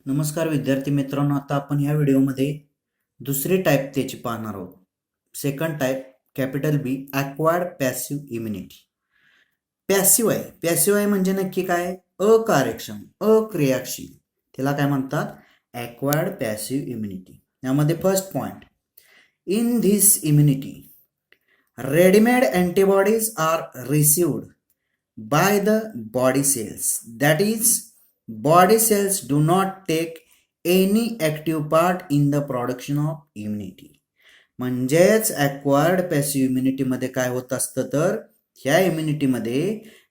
नमस्कार विद्यार्थी मित्रांनो, आता आपण या व्हिडिओमध्ये दुसरी टाईप त्याची पाहणार आहोत. Second type capital B acquired passive immunity. Passive आहे म्हणजे नक्की काय? अकार्यक्षम, अक्रियाशील, त्याला काय म्हणतात? Acquired passive immunity. यामध्ये first point, in this immunity readymade antibodies are received by the body cells. That is, body cells do not take any active part in the production of immunity. म्हणजेच acquired passive इम्युनिटीमध्ये काय होत असतं तर ह्या इम्युनिटीमध्ये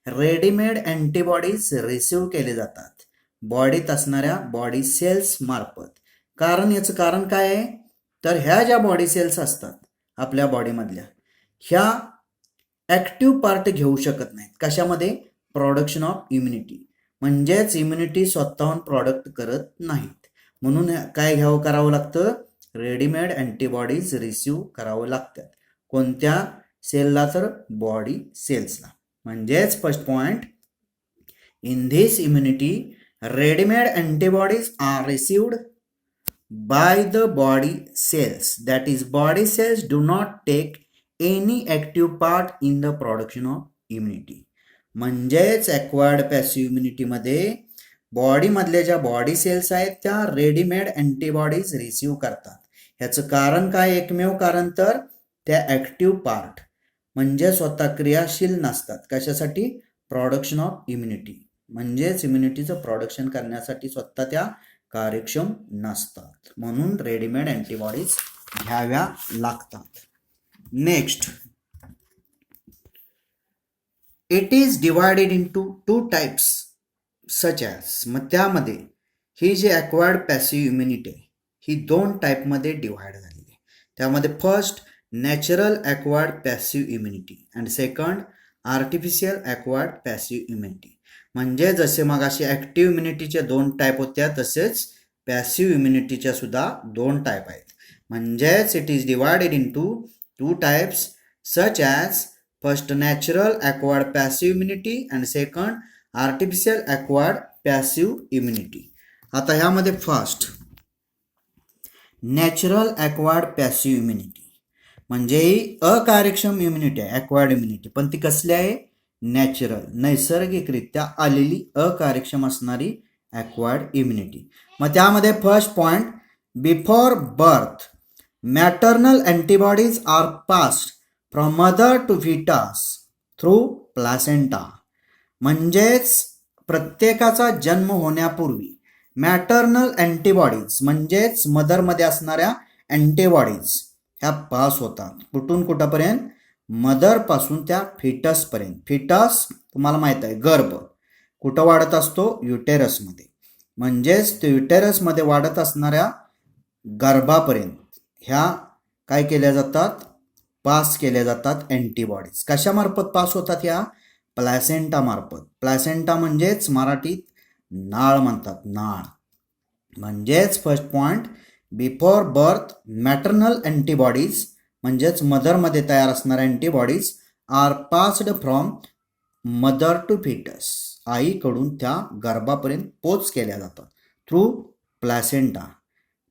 readymade antibodies receive केले जातात बॉडीत असणाऱ्या body cells मार्फत. याचं कारण काय आहे तर ह्या ज्या बॉडी सेल्स असतात आपल्या बॉडीमधल्या ह्या ॲक्टिव्ह पार्ट घेऊ शकत नाहीत. कशामध्ये? Production of immunity. म्हणजेच इम्युनिटी स्वतःहून प्रोडक्ट करत नाहीत. म्हणून काय करावं लागतं? रेडीमेड अँटीबॉडीज रिसिव्ह करावं लागतात. कोणत्या सेलला? तर बॉडी सेल्सला. म्हणजेच first point, in this immunity readymade antibodies are received by the body cells. That is body cells do not take any active part in the production of immunity. म्हणजेच acquired passive इम्युनिटीमध्ये बॉडीमधल्या ज्या body cells आहेत त्या readymade antibodies receive करतात. ह्याचं कारण काय? एकमेव कारण तर त्या ॲक्टिव्ह पार्ट म्हणजे स्वतः क्रियाशील नसतात. कशासाठी? Production of immunity. म्हणजेच इम्युनिटीचं प्रोडक्शन करण्यासाठी स्वतः त्या कार्यक्षम नसतात. म्हणून रेडीमेड अँटीबॉडीज घ्याव्या लागतात. Next, it is divided into two types such as. मग त्यामध्ये ही जी ॲक्वायर्ड पॅसिव्ह इम्युनिटी आहे ही दोन टाईपमध्ये डिवाइड झालेली आहे. त्यामध्ये first natural acquired passive immunity and second artificial acquired passive immunity. म्हणजे जसे मग अशी ॲक्टिव्ह इम्युनिटीच्या दोन टाईप होत्या तसेच पॅसिव्ह इम्युनिटीच्या सुद्धा दोन टाईप आहेत. म्हणजेच it is divided into two types such as first natural acquired passive immunity and second artificial acquired passive immunity. आता ह्यामध्ये first natural acquired passive immunity म्हणजे अकार्यक्षम इम्युनिटी आहे, ॲक्वायर्ड इम्युनिटी, पण ती कसली आहे? नॅचरल, नैसर्गिकरित्या आलेली अकार्यक्षम असणारी ॲक्वायर्ड इम्युनिटी. मग त्यामध्ये first point, before birth maternal antibodies are passed from mother to fetus through placenta. म्हणजेच प्रत्येकाचा जन्म होण्यापूर्वी मॅटर्नल अँटीबॉडीज म्हणजेच मदरमध्ये असणाऱ्या अँटीबॉडीज ह्या पास होतात. कुठून कुठंपर्यंत? मदरपासून त्या फिटसपर्यंत. फिटस तुम्हाला माहीत आहे गर्भ कुठं वाढत असतो? युटेरसमध्ये. म्हणजेच ते युटेरसमध्ये वाढत असणाऱ्या गर्भापर्यंत ह्या काय केल्या जातात? पास केल्या जातात अँटीबॉडीज. कशामार्फत पास होतात? ह्या प्लॅसेंटा मार्फत. प्लॅसेंटा म्हणजेच मराठीत नाळ म्हणतात, नाळ. म्हणजेच first point, before birth maternal antibodies म्हणजेच मदरमध्ये तयार असणाऱ्या antibodies are passed from mother to fetus. आईकडून त्या गर्भापर्यंत पोच केल्या जातात थ्रू प्लॅसेंटा.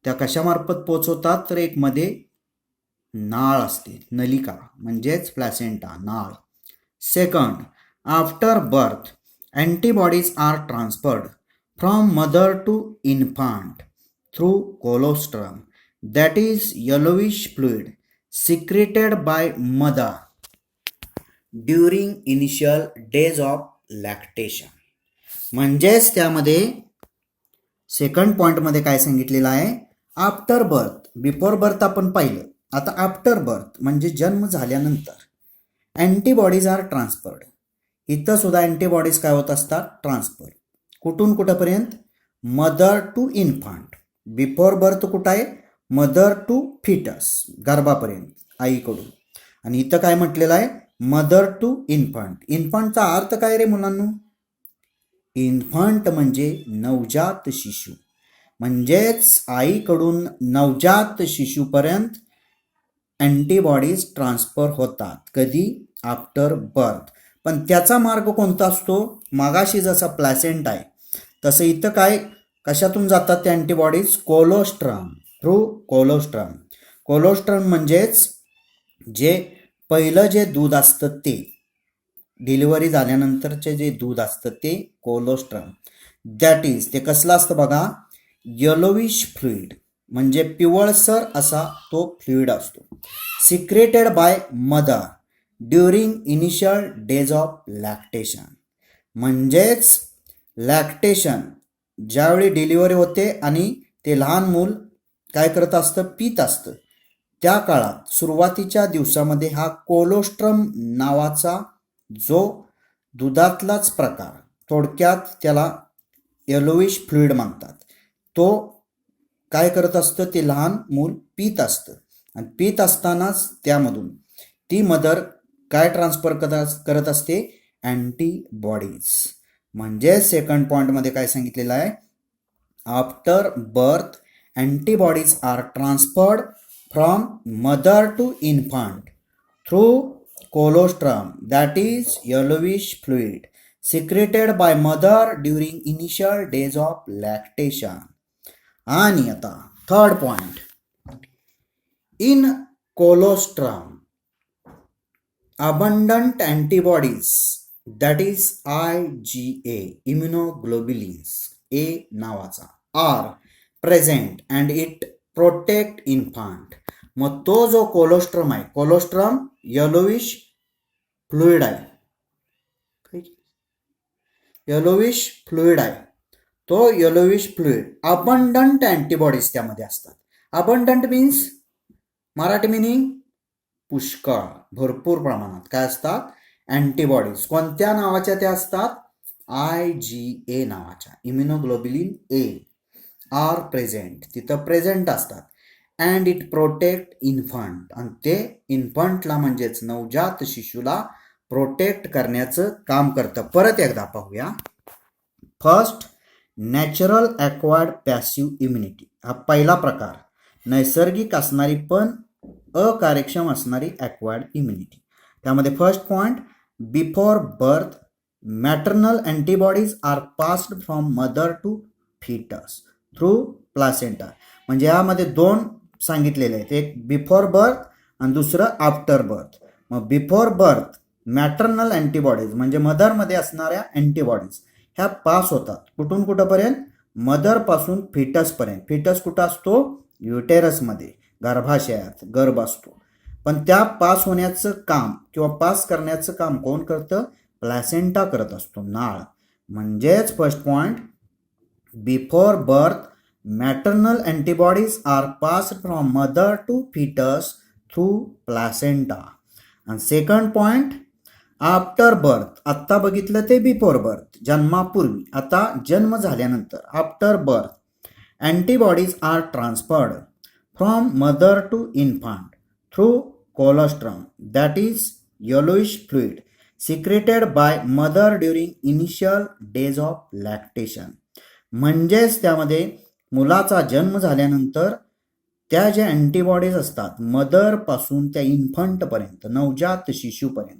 त्या कशामार्फत पोचवतात? तर एक मध्ये नाळ असते, नलिका, म्हणजेच प्लॅसेंटा, नाळ. Second, after birth antibodies are transferred from mother to infant through colostrum. That is yellowish fluid secreted by mother during initial days of lactation. म्हणजेच त्यामध्ये सेकंड पॉइंटमध्ये काय सांगितलेलं आहे? After birth. बिफोर बर्थ आपण पाहिलं, आता आफ्टर बर्थ म्हणजे जन्म झाल्यानंतर अँटीबॉडीज आर ट्रान्सफर्ड. इथं सुद्धा अँटीबॉडीज काय होत असतात? ट्रान्सफर. कुठून कुठंपर्यंत? Mother to infant. Before birth कुठं आहे? मदर टू फिटस, गर्भापर्यंत, आईकडून. आणि इथं काय म्हटलेलं आहे? Mother to infant. इन्फंटचा अर्थ काय रे मुलांनो? इन्फंट म्हणजे नवजात शिशु. म्हणजेच आईकडून नवजात शिशुपर्यंत अँटीबॉडीज ट्रान्सफर होतात. कधी? After birth. पण त्याचा मार्ग कोणता असतो? मागाशी जसा प्लॅसेंटा आहे तसं इथं काय कशातून जातात त्या antibodies? Colostrum, through colostrum. Colostrum म्हणजेच जे पहिलं जे दूध असतं ते, डिलिव्हरी झाल्यानंतरचे जे दूध असतं ते कोलोस्ट्रम. दॅट इज, ते कसलं असतं बघा, येलोविश फ्लुइड, म्हणजे पिवळसर असा तो फ्लुइड असतो. Secreted by mother during initial days of lactation. म्हणजेच लॅक्टेशन, ज्यावेळी डिलिव्हरी होते आणि ते लहान मूल काय करत असतं, पीत असतं, त्या काळात सुरुवातीच्या दिवसामध्ये हा कोलोस्ट्रम नावाचा जो दुधातलाच प्रकार, थोडक्यात त्याला येलोविश फ्लुइड म्हणतात, तो काय करत असतं, ते लहान मूल पीत असतं आणि पीत असतानाच त्यामधून ती मदर काय ट्रान्सफर करत असते, अँटीबॉडीज. म्हणजे सेकंड पॉइंटमध्ये काय सांगितलेलं आहे, after birth antibodies are transferred from mother to infant through colostrum, that is yellowish fluid secreted by mother during initial days of lactation. आणि आता third point, in colostrum abundant antibodies, that is IgA, immunoglobulins A नावाचा, are present and it protect infant. मग तो जो colostrum आहे, colostrum yellowish fluid आहे, yellowish fluid आहे, तो येलोविश फ्लुइड अबंडंट अँटीबॉडीज त्यामध्ये असतात. अबंडंट मीन्स मराठी मिनिंग पुष्कळ, भरपूर प्रमाणात काय असतात, अँटीबॉडीज. कोणत्या नावाच्या त्या असतात, IgA नावाच्या, इम्युनोग्लोब्युलिन ए, आर प्रेझेंट, तिथं प्रेझेंट असतात. अँड इट प्रोटेक्ट इन्फंट, आणि ते इन्फंटला म्हणजेच नवजात शिशूला प्रोटेक्ट करण्याचं काम करतं. परत एकदा पाहूया. First, natural acquired passive immunity, हा पहिला प्रकार, नैसर्गिक असणारी पण अकार्यक्षम असणारी ॲक्वायर्ड इम्युनिटी. त्यामध्ये first point, before birth maternal antibodies are passed from mother to fetus through placenta. म्हणजे यामध्ये दोन सांगितलेले आहेत, एक बिफोर बर्थ आणि दुसरं आफ्टर बर्थ. मग बिफोर बर्थ मॅटर्नल अँटीबॉडीज म्हणजे मदरमध्ये असणाऱ्या अँटीबॉडीज ह्या पास होतात कुठून कुठंपर्यंत, मदरपासून फिटसपर्यंत. फिटस कुठं असतो, युटेरसमध्ये, गर्भाशयात गर्भ असतो. पण त्या पास होण्याचं काम किंवा पास करण्याचं काम कोण करतं, प्लॅसेंटा करत असतो, नाळ. म्हणजेच first point, before birth maternal antibodies are passed from mother to fetus through placenta. and second point, after birth, आत्ता बघितलं ते बिफोर बर्थ, जन्मापूर्वी, आता जन्म झाल्यानंतर, after birth antibodies are transferred from mother to infant through colostrum, that is yellowish fluid secreted by mother during initial days of lactation. म्हणजेच त्यामध्ये मुलाचा जन्म झाल्यानंतर त्या ज्या अँटीबॉडीज असतात, मदरपासून त्या इन्फंटपर्यंत, नवजात शिशूपर्यंत,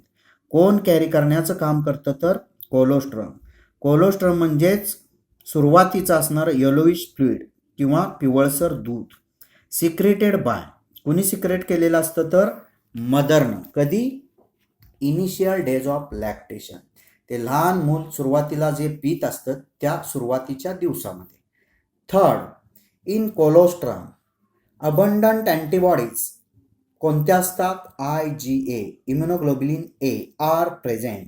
कोण कॅरी करण्याचं काम करतं, तर कोलोस्ट्रम. कोलोस्ट्रम म्हणजेच सुरुवातीचं असणारं येलोविश फ्लुइड किंवा पिवळसर दूध. सिक्रेटेड बाय, कुणी सिक्रेट केलेलं असतं, तर मदरनं. कधी, इनिशियल डेज ऑफ लॅक्टेशन, ते लहान मूल सुरुवातीला जे पीत असतं त्या सुरुवातीच्या दिवसामध्ये. Third, in colostrum abundant antibodies कोणत्या असतात, IgA, immunoglobulin A, are present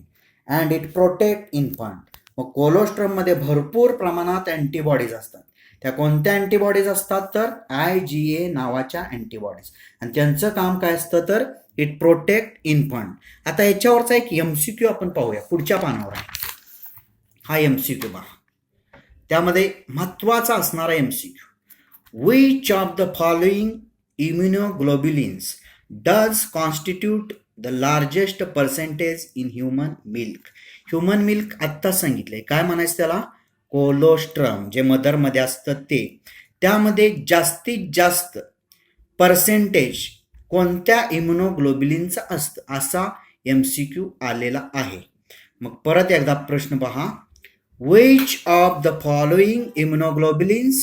and it protect infant. मग कोलोस्ट्रममध्ये भरपूर प्रमाणात अँटीबॉडीज असतात. त्या कोणत्या अँटीबॉडीज असतात, तर IgA नावाच्या अँटीबॉडीज, आणि त्यांचं काम काय असतं, तर इट प्रोटेक्ट इन्फंट. आता याच्यावरचा एक MCQ आपण पाहूया, पुढच्या पानावर आहे हा MCQ पहा. त्यामध्ये महत्त्वाचा असणारा MCQ, which of the following immunoglobulins does constitute the largest percentage in human milk. Human milk आत्ता सांगितलंय, काय म्हणायचं त्याला, कोलोस्ट्रम, जे मदरमध्ये असतं ते. त्यामध्ये जास्तीत जास्त पर्सेंटेज कोणत्या इम्युनोग्लोब्युलिनचा असतं, असा MCQ आलेला आहे. मग परत एकदा प्रश्न पहा, Which of the following immunoglobulins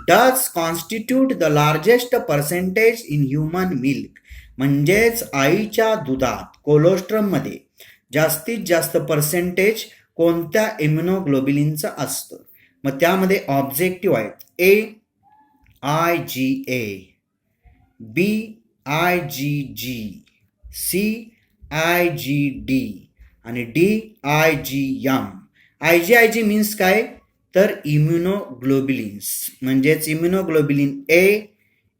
does constitute the largest percentage in human milk? म्हणजेच आईच्या दुधात कोलोस्ट्रममध्ये जास्तीत जास्त पर्सेंटेज कोणत्या इम्युनोग्लोबिलिनचं असतं? मग त्यामध्ये ऑब्जेक्टिव्ह आहेत ए IgA, बी IgG, सी IgD आणि डी IgM. IgIg मीन्स काय तर इम्युनोग्लोबिलिन्स म्हणजेच इम्युनोग्लोबिलिन ए,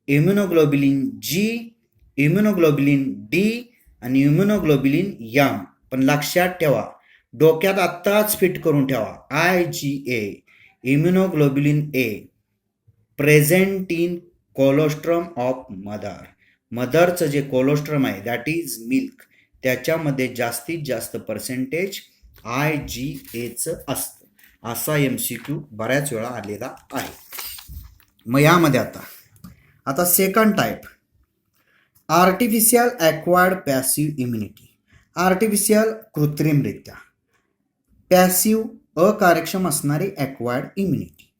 इम्युनोग्लोबिलिन जी, इम्युनोग्लोबिलिन डी आणि इम्युनोग्लोबिलिन यम. पण लक्षात ठेवा, डोक्यात आत्ताच फिट करून ठेवा, IgA immunoglobulin A present in colostrum of mother. मदरचं जे कोलोस्ट्रम आहे दॅट इज मिल्क, त्याच्यामध्ये जास्तीत जास्त पर्सेंटेज IgAचं असतं. असा MCQ बऱ्याच वेळा आलेला आहे. मग यामध्ये आता second type artificial acquired passive immunity. Artificial कृत्रिमरित्या, पॅसिव्ह अकार्यक्षम असणारी ॲक्वायर्ड इम्युनिटी.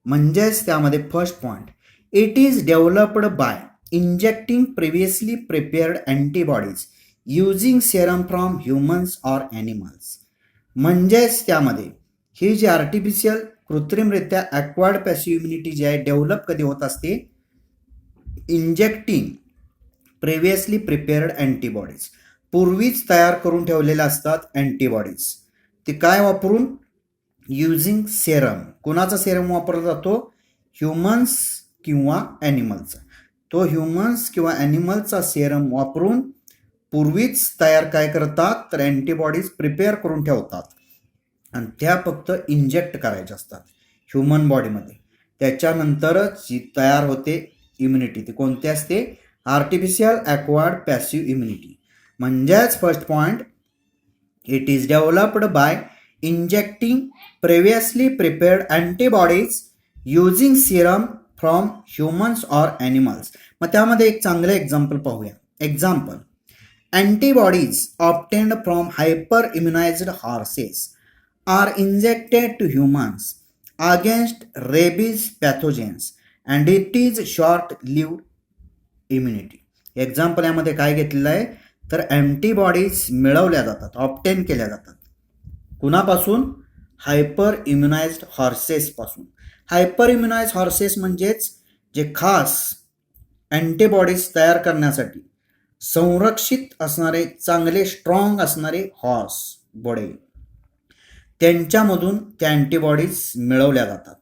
म्हणजेच त्यामध्ये first point, it is developed by injecting previously prepared antibodies using serum from humans or animals. म्हणजेच त्यामध्ये ही जी आर्टिफिशियल कृत्रिमरित्या ॲक्वायर्ड पॅसिव्ह इम्युनिटी जी आहे डेव्हलप कधी होत असते, इंजेक्टिंग प्रिव्हियसली प्रिपेअर्ड अँटीबॉडीज, पूर्वीच तयार करून ठेवलेल्या असतात अँटीबॉडीज, ते काय वापरून युजिंग सेरम. कुणाचा सेरम वापरला जातो, ह्युमन्स किंवा ॲनिमलचा. तो ह्युमन्स किंवा ॲनिमलचा सेरम वापरून पूर्वीच तयार काय करतात तर अँटीबॉडीज प्रिपेअर करून ठेवतात आणि त्या फक्त इंजेक्ट करायच्या असतात ह्युमन बॉडीमध्ये. त्याच्यानंतरच जी तयार होते इम्युनिटी ती कोणती असते, आर्टिफिशियल ॲक्वायर्ड पॅसिव्ह इम्युनिटी. म्हणजेच first point, it is developed by injecting previously prepared antibodies using serum from humans or animals. मग त्यामध्ये एक चांगलं एक्झाम्पल पाहूया. Example, antibodies obtained from hyperimmunized horses are injected to humans against rabies pathogens and it is short-lived immunity. Example यामध्ये काय घेतलेलं आहे तर अँटीबॉडीज मिळवल्या जातात, ऑप्टेन केल्या जातात. कुणापासून, हायपर इम्युनाइज्ड हॉर्सेसपासून. हायपर इम्युनाइज्ड हॉर्सेस म्हणजेच जे खास अँटीबॉडीज तयार करण्यासाठी संरक्षित असणारे, चांगले स्ट्रॉंग असणारे हॉर्स बॉडी, त्यांच्यामधून त्या अँटीबॉडीज मिळवल्या जातात.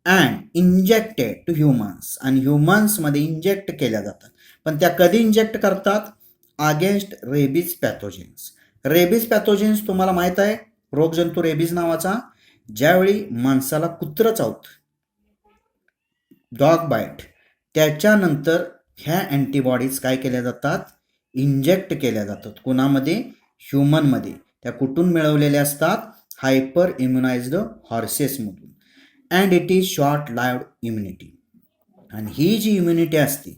अँड इंजेक्टेड टू ह्युमन्स, आणि ह्युमन्समध्ये इंजेक्ट केल्या जातात. पण त्या कधी इंजेक्ट करतात, अगेन्स्ट रेबीज पॅथोजेन्स. रेबीज पॅथोजेन्स तुम्हाला माहीत आहे, रोगजंतू रेबीज नावाचा. ज्यावेळी माणसाला कुत्रं चावतं, डॉग बाईट, त्याच्यानंतर ह्या अँटीबॉडीज काय केल्या जातात, इंजेक्ट केल्या जातात. कुणामध्ये, ह्युमनमध्ये. त्या कुठून मिळवलेल्या असतात, हायपर इम्युनाइज्ड हॉर्सेसमधून. And it is short lived immunity. आणि ही जी इम्युनिटी असते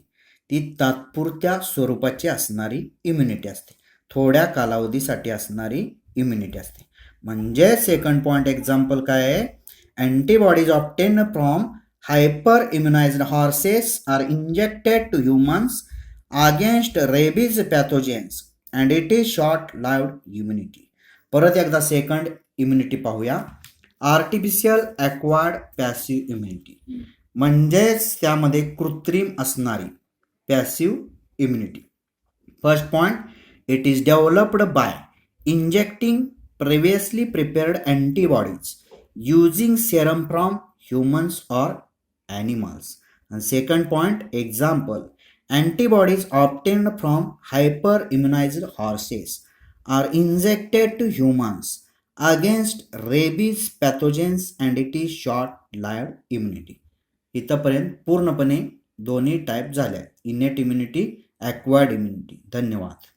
ती तात्पुरत्या स्वरूपाची असणारी इम्युनिटी असते, थोड्या कालावधीसाठी असणारी इम्युनिटी असते. म्हणजे सेकंड पॉईंट एक्झाम्पल काय आहे, antibodies obtain from hyperimmunized horses are injected to humans against rabies pathogens and it is short-lived immunity. परत एकदा सेकंड इम्युनिटी पाहूया, आर्टिफिशियल ॲक्वायर्ड पॅसिव्ह इम्युनिटी. म्हणजेच त्यामध्ये कृत्रिम असणारी passive immunity. First point, it is developed by injecting previously prepared antibodies using serum from humans or animals. And second point, example, antibodies obtained from hyperimmunized horses are injected to humans against rabies pathogens and it is short-lived immunity. इथपर्यंत पूर्णपणे दोन्ही type झाल्या, इनेट immunity, acquired immunity. धन्यवाद.